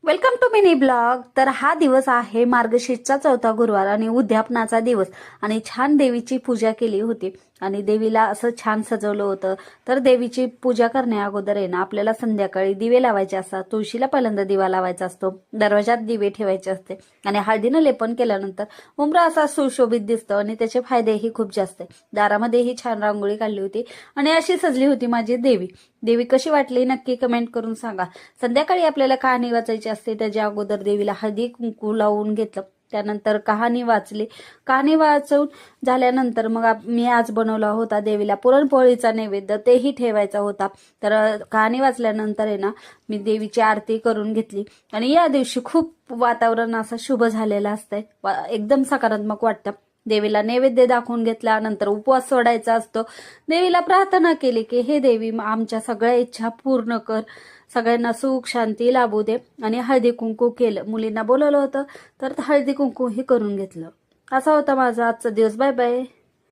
Welcome to mini blog. तर हा दिवस आहे मार्गशीर्षचा चौथा गुरुवार आणि उद्यापनाचा दिवस आणि छान देवीची पूजा केली होती आणि देवीला असं छान सजवलं होतं. तर देवीची पूजा करण्या अगोदर आहे ना आपल्याला संध्याकाळी दिवे लावायचे असतात. तुळशीला पहिल्यांदा दिवा लावायचा असतो, दरवाजात दिवे ठेवायचे असते आणि हळदीनं लेपन केल्यानंतर उंबरा असा सुशोभित दिसतो आणि त्याचे फायदेही खूप जास्त आहे. दारामध्येही छान रांगोळी काढली होती आणि अशी सजली होती माझी देवी. देवी कशी वाटली नक्की कमेंट करून सांगा. संध्याकाळी आपल्याला कहाणी वाचायची असते, त्याच्या अगोदर देवीला हळदी कुंकू लावून घेतलं. त्यानंतर कहाणी वाचली. कहाणी वाचून झाल्यानंतर मग मी आज बनवला होता देवीला पुरणपोळीचा नैवेद्य, तेही ठेवायचा होता. तर कहाणी वाचल्यानंतर आहे ना मी देवीची आरती करून घेतली आणि या दिवशी खूप वातावरण असं शुभ झालेलं असतंय, एकदम सकारात्मक वाटतं. देवीला नैवेद्य दाखवून घेतल्यानंतर उपवास सोडायचा असतो. देवीला प्रार्थना केली की हे देवी आमच्या सगळ्या इच्छा पूर्ण कर, सगळ्यांना सुख शांती लाभू दे. आणि हळदी कुंकू केलं, मुलींना बोलवलं होतं तर हळदी कुंकू ही करून घेतलं. असा होता माझा आजचा दिवस. Bye bye.